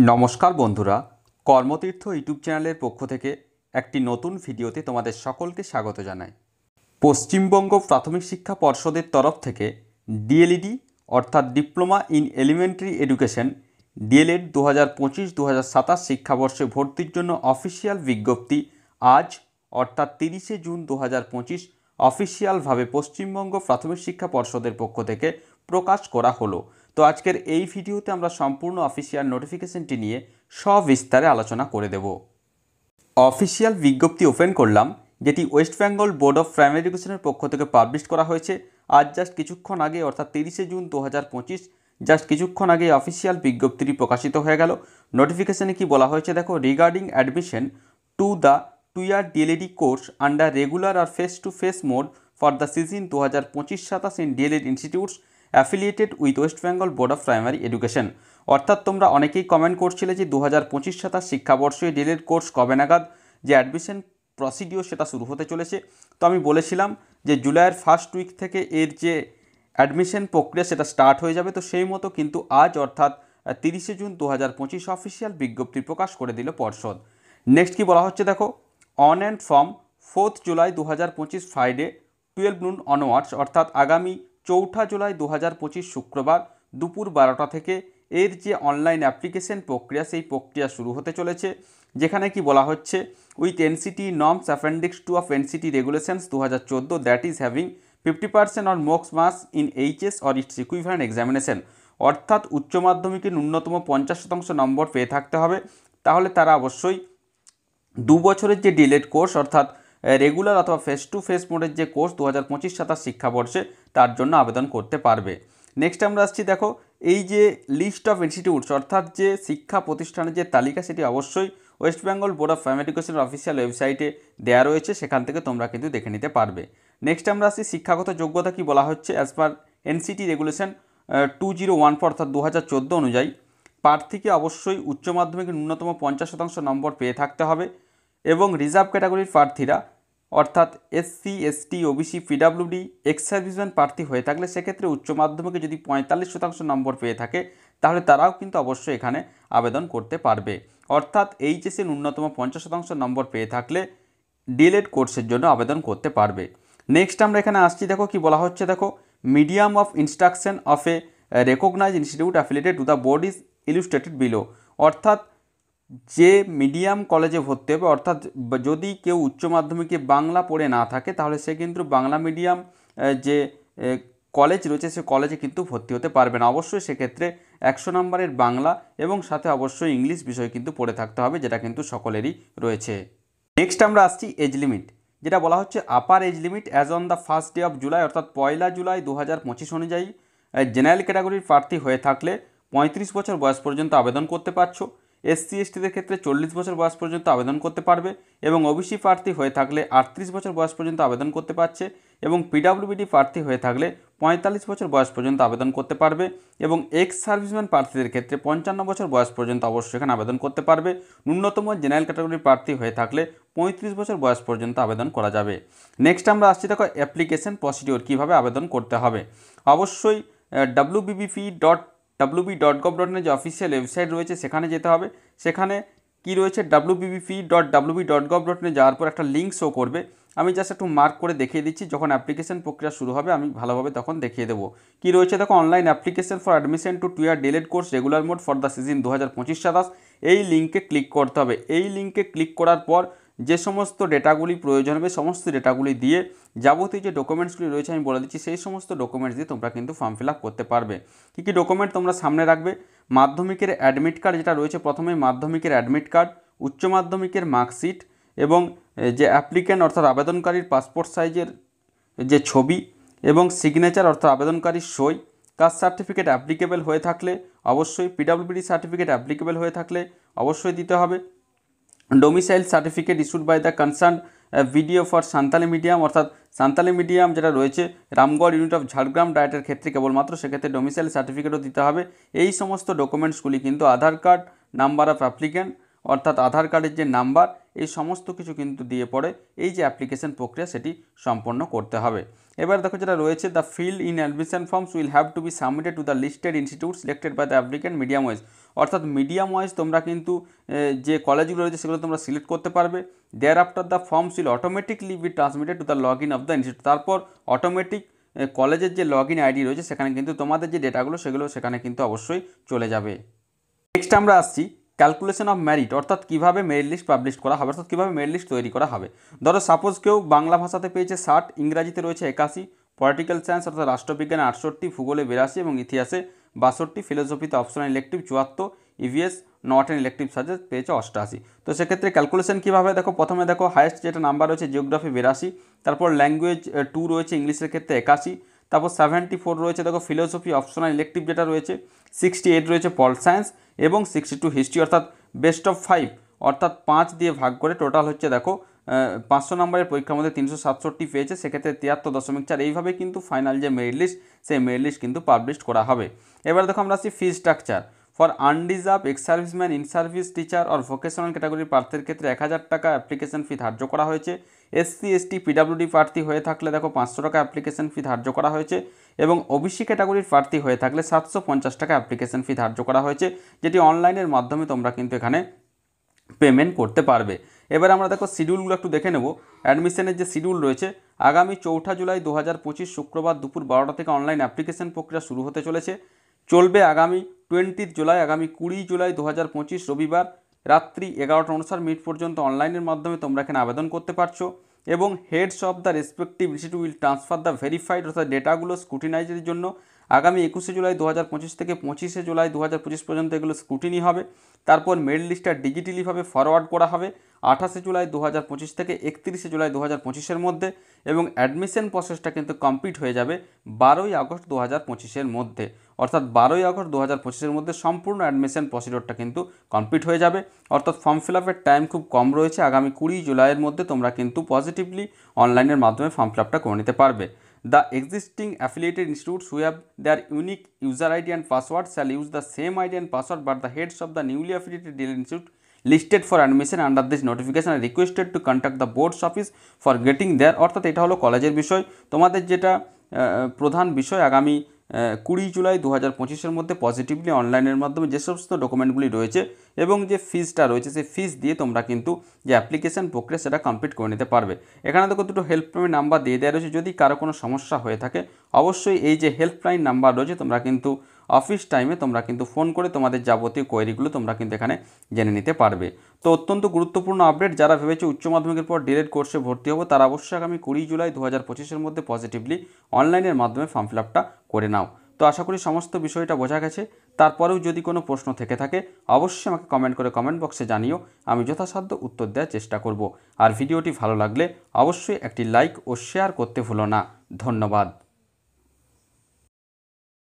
নমস্কার বন্ধুরা, কর্মতীর্থ ইউটিউব চ্যানেলের পক্ষ থেকে একটি নতুন ভিডিওতে তোমাদের সকলকে স্বাগত জানাই। পশ্চিমবঙ্গ প্রাথমিক শিক্ষা পর্ষদের তরফ থেকে ডিএলইডি অর্থাৎ diploma in elementary education DLED 2025-2027 শিক্ষাবর্ষে ভর্তির জন্য অফিসিয়াল বিজ্ঞপ্তি আজ অর্থাৎ 30শে জুন 2025 অফিসিয়ালভাবে পশ্চিমবঙ্গ প্রাথমিক শিক্ষা পর্ষদের পক্ষ থেকে প্রকাশ করা হলো। তো আজকের এই ভিডিওতে আমরা সম্পূর্ণ অফিসিয়াল নোটিফিকেশনটি নিয়ে সবিস্তারে আলোচনা করে দেব। অফিসিয়াল বিজ্ঞপ্তি ওপেন করলাম, যেটি West Bengal board of primary এডুকেশনের পক্ষ থেকে পাবলিশ করা হয়েছে আজ জাস্ট কিছুক্ষণ আগে অর্থাৎ 30শে জুন 2025। জাস্ট কিছুক্ষণ আগে অফিসিয়াল বিজ্ঞপ্তিটি প্রকাশিত হয়ে গেল। নোটিফিকেশনে কি বলা হয়েছে দেখো, regarding admission to the 2-year DLED course under regular আর face to face mode for the season 2025-27 in DLED institutes affiliated with West Bengal board of primary education. অর্থাৎ তোমরা অনেকেই কমেন্ট করছিলে যে 2025-27 শিক্ষাবর্ষে ডিএলএড কোর্স কবে নাগাদ যে অ্যাডমিশন প্রসিডিওর সেটা শুরু হতে চলেছে। তো আমি বলেছিলাম যে জুলাইয়ের ফার্স্ট উইক থেকে এর যে অ্যাডমিশন প্রক্রিয়া সেটা স্টার্ট হয়ে যাবে। তো সেই মতো কিন্তু আজ অর্থাৎ 30শে জুন 2025 অফিসিয়াল বিজ্ঞপ্তি প্রকাশ করে দিল পর্ষদ। নেক্সট কি বলা হচ্ছে দেখো, on and from 4 July 2025 Friday 12 noon onwards অর্থাৎ আগামী 4 জুলাই 2025 শুক্রবার দুপুর 12টা থেকে এর যে অনলাইন অ্যাপ্লিকেশন প্রক্রিয়া সেই প্রক্রিয়া শুরু হতে চলেছে, যেখানে কি বলা হচ্ছে with NCT norms appendix 2 of NCT regulations 2014 that is having 50% on max marks in HS or its equivalent examination. অর্থাৎ উচ্চ মাধ্যমিকে ন্যূনতম 50% নম্বর পেয়ে থাকতে হবে, তাহলে তারা অবশ্যই 2 বছরের যে ডিএলএড কোর্স অর্থাৎ রেগুলার অথবা ফেস টু ফেস মোডের যে কোর্স 2025-27 শিক্ষাবর্ষে তার জন্য আবেদন করতে পারবে। নেক্সট আমরা আসছি দেখো, এই যে লিস্ট অফ ইনস্টিটিউটস অর্থাৎ যে শিক্ষা প্রতিষ্ঠানের যে তালিকা সেটি অবশ্যই West Bengal board of primary এডুকেশনের অফিসিয়াল ওয়েবসাইটে দেওয়া রয়েছে, সেখান থেকে তোমরা কিন্তু দেখে নিতে পারবে। নেক্সট আমরা আসছি শিক্ষাগত যোগ্যতা কি বলা হচ্ছে, অ্যাজ পার এনসিটি রেগুলেশন 2014 অর্থাৎ 2014 অনুযায়ী প্রার্থীকে অবশ্যই উচ্চ মাধ্যমিকে ন্যূনতম 50% নম্বর পেয়ে থাকতে হবে এবং রিজার্ভ ক্যাটাগরির প্রার্থীরা অর্থাৎ SC ST OBC PWD ex serviceman প্রার্থী হয়ে থাকলে সেক্ষেত্রে উচ্চ মাধ্যমিকে যদি 45% নম্বর পেয়ে থাকে তাহলে তারাও কিন্তু অবশ্যই এখানে আবেদন করতে পারবে। অর্থাৎ এইচএসে ন্যূনতম 50% নম্বর পেয়ে থাকলে ডিএলএড কোর্সের জন্য আবেদন করতে পারবে। নেক্সট আমরা এখানে আসছি দেখো কি বলা হচ্ছে দেখো, medium of instruction of A recognised institute affiliated to the board is ইলুস্ট্রেটেড below. অর্থাৎ যে মিডিয়াম কলেজে ভর্তি হবে অর্থাৎ যদি কেউ উচ্চ মাধ্যমিকে বাংলা পড়ে না থাকে তাহলে সে কিন্তু বাংলা মিডিয়াম যে কলেজ রয়েছে সে কলেজে কিন্তু ভর্তি হতে পারবে না। অবশ্যই সেক্ষেত্রে 100 নম্বরের বাংলা এবং সাথে অবশ্যই ইংলিশ বিষয় কিন্তু পড়ে থাকতে হবে, যেটা কিন্তু সকলেরই রয়েছে। নেক্সট আমরা আসছি এজ লিমিট, যেটা বলা হচ্ছে upper age limit as on the first day of July অর্থাৎ 1 জুলাই 2025 অনুযায়ী জেনারেল ক্যাটাগরির প্রার্থী হয়ে থাকলে 35 বছর বয়স পর্যন্ত আবেদন করতে পারছো। এসসি এসটিদের ক্ষেত্রে 40 বছর বয়স পর্যন্ত আবেদন করতে পারবে এবং ওবিসি প্রার্থী হয়ে থাকলে 38 বছর বয়স পর্যন্ত আবেদন করতে পারছে এবং পিডাব্লিউবিডি প্রার্থী হয়ে থাকলে 45 বছর বয়স পর্যন্ত আবেদন করতে পারবে এবং এক্স সার্ভিসম্যান প্রার্থীদের ক্ষেত্রে 55 বছর বয়স পর্যন্ত অবশ্যই এখানে আবেদন করতে পারবে। ন্যূনতম জেনারেল ক্যাটাগরির প্রার্থী হয়ে থাকলে 35 বছর বয়স পর্যন্ত আবেদন করা যাবে। নেক্সট আমরা আসছি দেখো অ্যাপ্লিকেশন প্রসিডিওর কীভাবে আবেদন করতে হবে। অবশ্যই wbp.gov.in যে অফিসিয়াল ওয়েবসাইট রয়েছে সেখানে যেতে হবে। সেখানে কি রয়েছে wbp.gov.in যাওয়ার পর একটা লিঙ্ক শো করবে। আমি জাস্ট একটু মার্ক করে দেখিয়ে দিচ্ছি, যখন অ্যাপ্লিকেশন প্রক্রিয়া শুরু হবে আমি ভালোভাবে তখন দেখিয়ে দেবো। কি রয়েছে দেখো, online application for admission to 2-year DLED course regular mode for the season 2025-27 এই লিঙ্কে ক্লিক করতে হবে। এই লিঙ্কে ক্লিক করার পর যে সমস্ত ডেটাগুলি প্রয়োজন হবে সমস্ত ডেটাগুলি দিয়ে যাবতীয় যে ডকুমেন্টসগুলি রয়েছে আমি বলে দিচ্ছি, সেই সমস্ত ডকুমেন্টস দিয়ে তোমরা কিন্তু ফর্ম ফিল আপ করতে পারবে। কী কী ডকুমেন্ট তোমরা সামনে রাখবে, মাধ্যমিকের অ্যাডমিট কার্ড যেটা রয়েছে, প্রথমে মাধ্যমিকের অ্যাডমিট কার্ড, উচ্চ মাধ্যমিকের মার্কশিট এবং যে অ্যাপ্লিক্যান্ট অর্থাৎ আবেদনকারীর পাসপোর্ট সাইজের যে ছবি এবং সিগনেচার অর্থাৎ আবেদনকারীর সই, কাস্ট সার্টিফিকেট অ্যাপ্লিকেবল হয়ে থাকলে অবশ্যই, পিডাব্লিউডি সার্টিফিকেট অ্যাপ্লিকেবল হয়ে থাকলে অবশ্যই দিতে হবে, domicile certificate issued by the concern video for Santali medium অর্থাৎ সান্তালি মিডিয়াম যেটা রয়েছে রামগড় ইউনিট অফ ঝাড়গ্রাম ডায়েটের ক্ষেত্রে কেবলমাত্র সেক্ষেত্রে ডোমিসাইল সার্টিফিকেটও দিতে হবে। এই সমস্ত ডকুমেন্টসগুলি কিন্তু আধার কার্ড, নাম্বার অফ অ্যাপ্লিক্যান্ট অর্থাৎ আধার কার্ডের যে নাম্বার, এই সমস্ত কিছু কিন্তু দিয়ে পড়ে এই যে অ্যাপ্লিকেশন প্রক্রিয়া সেটি সম্পন্ন করতে হবে। এবার দেখো যেটা রয়েছে, the field in admission forms will have to be submitted to the listed institute selected by the applicant medium wise. অর্থাৎ মিডিয়াম ওয়াইজ তোমরা কিন্তু যে কলেজগুলো রয়েছে সেগুলো তোমরা সিলেক্ট করতে পারবে। Thereafter the forms will automatically be transmitted to the log in of the institute. তারপর অটোমেটিক কলেজের যে লগ ইন আইডি রয়েছে সেখানে কিন্তু তোমাদের যে ডেটাগুলো সেগুলো সেখানে কিন্তু অবশ্যই চলে যাবে। নেক্সট আমরা আসছি ক্যালকুলেশন অফ মেরিট, অর্থাৎ কীভাবে মেরিট লিস্ট পাবলিশ করা হবে, অর্থাৎ কীভাবে মেরিট লিস্ট তৈরি করা হবে। ধরো সাপোজ কেউ বাংলা ভাষাতে পেয়েছে 60, ইংরাজিতে রয়েছে 81, পলিটিক্যাল সায়েন্স অর্থাৎ রাষ্ট্রবিজ্ঞানে 68, ভূগোলে 82 এবং ইতিহাসে 62, ফিলোসফিতে optional elective 74, EVS not an elective subject পেয়েছে 88। তো সেক্ষেত্রে ক্যালকুলেশন কীভাবে, দেখো প্রথমে দেখো হায়েস্ট যেটা নাম্বার রয়েছে জিওগ্রাফি 82, তারপর ল্যাঙ্গুয়েজ 2 রয়েছে ইংলিশের ক্ষেত্রে 81, তারপর 74 রয়েছে দেখো ফিলোসফি অপশনাল ইলেকটিভ যেটা রয়েছে, 68 রয়েছে পল সায়েন্স এবং 62 হিস্ট্রি। অর্থাৎ বেস্ট অফ 5 অর্থাৎ 5 দিয়ে ভাগ করে টোটাল হচ্ছে দেখো 500 নম্বরের পরীক্ষার মধ্যে 367 পেয়েছে, সেক্ষেত্রে 73.4। এইভাবে কিন্তু ফাইনাল যে মেরিট লিস্ট সেই মেরিট লিস্ট কিন্তু পাবলিশ করা হবে। এবার দেখো আমরা আসছি fee structure. For unreserved ex serviceman, in service, teacher or vocational ক্যাটাগরির প্রার্থীর ক্ষেত্রে 1000 টাকা অ্যাপ্লিকেশন ফি ধার্য করা হয়েছে। এসসি এসটি পিডাব্লিউডি প্রার্থী হয়ে থাকলে দেখো 500 টাকা অ্যাপ্লিকেশন ফি ধার্য করা হয়েছে এবং ওবিসি ক্যাটাগরির প্রার্থী হয়ে থাকলে 750 টাকা অ্যাপ্লিকেশন ফি ধার্য করা হয়েছে, যেটি অনলাইনের মাধ্যমে তোমরা কিন্তু এখানে পেমেন্ট করতে পারবে। এবার আমরা দেখো শিডিউলগুলো একটু দেখে নেব। অ্যাডমিশনের যে শিডিউল রয়েছে, আগামী 4 জুলাই 2025 শুক্রবার দুপুর 12টা থেকে অনলাইন অ্যাপ্লিকেশন প্রক্রিয়া শুরু হতে চলেছে। চলবে আগামী 20 জুলাই, আগামী 20 জুলাই 2025 রবিবার রাত্রি 11:59 পর্যন্ত অনলাইনের মাধ্যমে তোমরা এখানে আবেদন করতে পারছো এবং heads of the respective institute will transfer the verified অর্থাৎ ডেটাগুলো স্ক্রুটিনাইজের জন্য আগামী 21 জুলাই 2025 থেকে 25 জুলাই 2025 পর্যন্ত এগুলো স্ক্রুটিনি হবে। তারপর মেরিট লিস্টটা ডিজিটালিভাবে ফরওয়ার্ড করা হবে 28 জুলাই 2025 থেকে 31 জুলাই 2025-এর মধ্যে এবং অ্যাডমিশন প্রসেসটা কিন্তু কমপ্লিট হয়ে যাবে 12 আগস্ট 2025-এর মধ্যে। অর্থাৎ 12 আগস্ট 2025-এর মধ্যে সম্পূর্ণ অ্যাডমিশন প্রসিডিওরটা কিন্তু কমপ্লিট হয়ে যাবে। অর্থাৎ ফর্ম ফিল আপের টাইম খুব কম রয়েছে, আগামী 20 জুলাইয়ের মধ্যে তোমরা কিন্তু পজিটিভলি অনলাইনের মাধ্যমে ফর্ম ফিল আপটা করে নিতে পারবে। The existing affiliated institutes who have their unique user ID and password shall use the same ID and password, but the heads of the newly affiliated DL institute listed for admission under this notification are requested to contact the board's office for getting there। অর্থাৎ এটা হলো কলেজের বিষয়। তোমাদের যেটা প্রধান বিষয় আগামী 20 জুলাই 2025-এর মধ্যে পজিটিভলি অনলাইনের মাধ্যমে যে সমস্ত ডকুমেন্টগুলি রয়েছে এবং যে ফিজটা রয়েছে সেই ফিজ দিয়ে তোমরা কিন্তু যে অ্যাপ্লিকেশন প্রক্রিয়া সেটা কমপ্লিট করে নিতে পারবে। এখানে দেখো দুটো হেল্পলাইন নাম্বার দিয়ে দেওয়া রয়েছে, যদি কারো কোনো সমস্যা হয়ে থাকে অবশ্যই এই যে হেল্পলাইন নাম্বার রয়েছে তোমরা কিন্তু অফিস টাইমে তোমরা কিন্তু ফোন করে তোমাদের যাবতীয় কোয়েরিগুলো তোমরা কিন্তু এখানে জেনে নিতে পারবে। তো অত্যন্ত গুরুত্বপূর্ণ আপডেট, যারা ভেবেছে উচ্চ মাধ্যমিকের পর ডিএলএড কোর্সে ভর্তি হবো তারা অবশ্যই আগামী 20 জুলাই 2025-এর মধ্যে পজিটিভলি অনলাইনের মাধ্যমে ফর্ম ফিল আপটা করে নাও। তো আশা করি সমস্ত বিষয়টা বোঝা গেছে। তারপরেও যদি কোনো প্রশ্ন থেকে থাকে অবশ্যই আমাকে কমেন্ট করে কমেন্ট বক্সে জানিও, আমি যথাসাধ্য উত্তর দেওয়ার চেষ্টা করব। আর ভিডিওটি ভালো লাগলে অবশ্যই একটি লাইক ও শেয়ার করতে ভুলো না। ধন্যবাদ।